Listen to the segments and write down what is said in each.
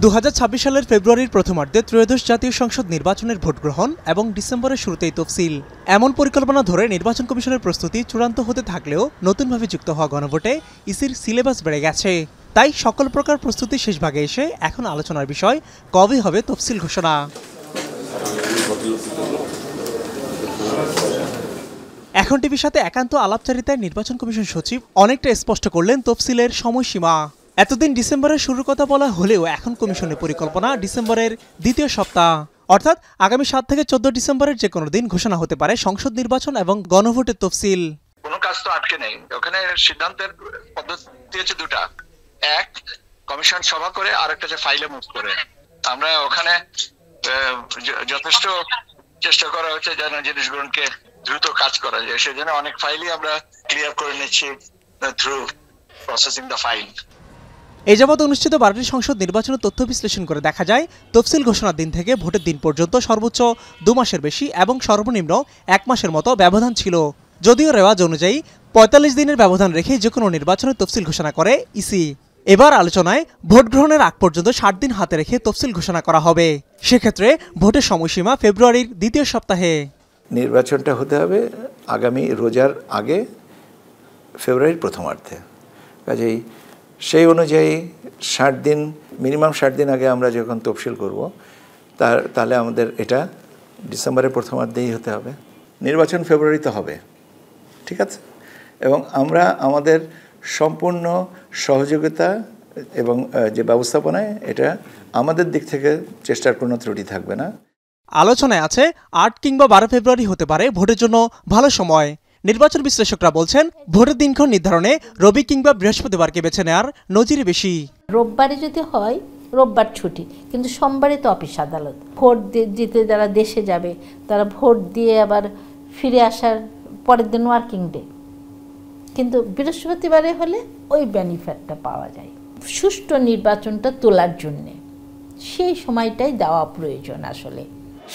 2026 সালের ফেব্রুয়ারির প্রথমার্ধে ত্রয়োদশ জাতীয় সংসদ নির্বাচনের ভোট গ্রহণ এবং ডিসেম্বরের শুরুতেই তফসিল এমন পরিকল্পনা ধরে নির্বাচন কমিশনের প্রস্তুতি চূড়ান্ত হতে থাকলেও নতুনভাবে যুক্ত হওয়া গণভোটে ইসির সিলেবাস বেড়ে গেছে। তাই সকল প্রকার প্রস্তুতি শেষ ভাগে এসে এখন আলোচনার বিষয় কবে হবে তফসিল ঘোষণা। এখন টিভির সাথে একান্ত আলাপচারিতায় নির্বাচন কমিশন সচিব অনেকটা স্পষ্ট করলেন তফসিলের সময়সীমা। এতদিন ডিসেম্বরের শুরুর কথা বলা হলেও এখন কমিশনের পরিকল্পনা ডিসেম্বরের দ্বিতীয় সপ্তাহ, অর্থাৎ আগামী 7 থেকে 14 ডিসেম্বরের যে কোনো দিন ঘোষণা হতে পারে সংসদ নির্বাচন এবং গণভোটের তফসিল। কোনো কাজ তো আটকে নেই, ওখানে সিদ্ধান্তের পদ্ধতি হচ্ছে দুটা, এক কমিশন সভা করে আর একটা যে ফাইলে মুভ করে। আমরা ওখানে যথেষ্ট চেষ্টা করা হচ্ছে যেন জিনিসগুলোকে দ্রুত কাজ করা যায়, সেজন্য অনেক ফাইলই আমরা ক্লিয়ার করে নিচ্ছি থ্রু প্রসেসিং দ্য ফাইল। এই যাবৎ অনুষ্ঠিত 12টি সংসদ নির্বাচনের তথ্য বিশ্লেষণ করে দেখা যায় তফসিল ঘোষণার দিন থেকে ভোটের দিন পর্যন্ত সর্বোচ্চ 2 মাসের বেশি এবং সর্বনিম্ন 1 মাসের মতো ব্যবধান ছিল। যদিও রেওয়াজ অনুযায়ী 45 দিনের ব্যবধান রেখে যে কোনো নির্বাচনের তফসিল ঘোষণা করে ইসি। এবার আলোচনায় ভোট গ্রহণের আগ পর্যন্ত 60 দিন হাতে রেখে তফসিল ঘোষণা করা হবে। সেক্ষেত্রে ভোটের সময়সীমা ফেব্রুয়ারির দ্বিতীয় সপ্তাহে। নির্বাচনটা হতে হবে আগামী রোজার আগে ফেব্রুয়ারির প্রথমার্ধে। কাজেই সেই অনুযায়ী 60 দিন, মিনিমাম 60 দিন আগে আমরা যখন তফসিল করব তাহলে আমাদের এটা ডিসেম্বরের প্রথমার্ধেই হতে হবে। নির্বাচন ফেব্রুয়ারিতে হবে, ঠিক আছে? এবং আমরা আমাদের সম্পূর্ণ সহযোগিতা এবং যে ব্যবস্থাপনায় এটা আমাদের দিক থেকে চেষ্টার কোনো ত্রুটি থাকবে না। আলোচনায় আছে 8 কিংবা 12 ফেব্রুয়ারি হতে পারে ভোটের জন্য ভালো সময়। নির্বাচন বিশ্লেষকরা বলছেন ভোটের দিনক্ষণ নির্ধারণে রবি কিংবা বৃহস্পতিবারকে বেছে নেওয়ার নজির বেশি। রোববারে যদি হয়, রোববার ছুটি, কিন্তু সোমবারে তো অফিস আদালত। ভোট দিতে যারা দেশে যাবে তারা ভোট দিয়ে আবার ফিরে আসার পরের দিন ওয়ার্কিং ডে, কিন্তু বৃহস্পতিবারে হলে ওই বেনিফিটটা পাওয়া যায়। সুষ্ঠু নির্বাচনটা তোলার জন্যে সেই সময়টাই দেওয়া প্রয়োজন। আসলে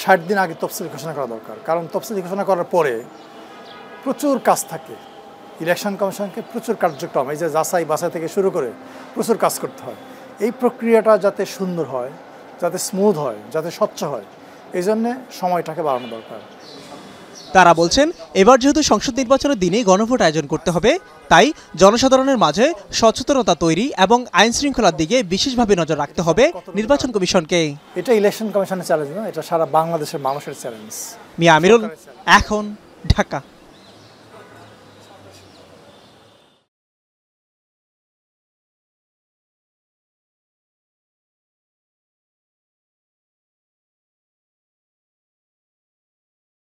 60 দিন আগে তফসিল ঘোষণা করা দরকার, কারণ তফসিল ঘোষণা করার পরে প্রচুর কাজ থাকে। ইলেকশন কমিশনকে প্রচুর কার্যক্রম, এই যে যাচাই বাছাই থেকে শুরু করে প্রচুর কাজ করতে হয়। এই প্রক্রিয়াটা যাতে সুন্দর হয়, যাতে স্মুথ হয়, যাতে স্বচ্ছ হয়, এই জন্যে সময়টাকে বাড়ানো দরকার। তারা বলছেন এবার যেহেতু সংসদ নির্বাচনের দিনে গণভোট আয়োজন করতে হবে, তাই জনসাধারণের মাঝে সচেতনতা তৈরি এবং আইন শৃঙ্খলার দিকে বিশেষভাবে নজর রাখতে হবে নির্বাচন কমিশনকে। এটা ইলেকশন কমিশনের চ্যালেঞ্জ না, এটা সারা বাংলাদেশের মানুষের চ্যালেঞ্জ। মিয়া আমিরুল, এখন, ঢাকা।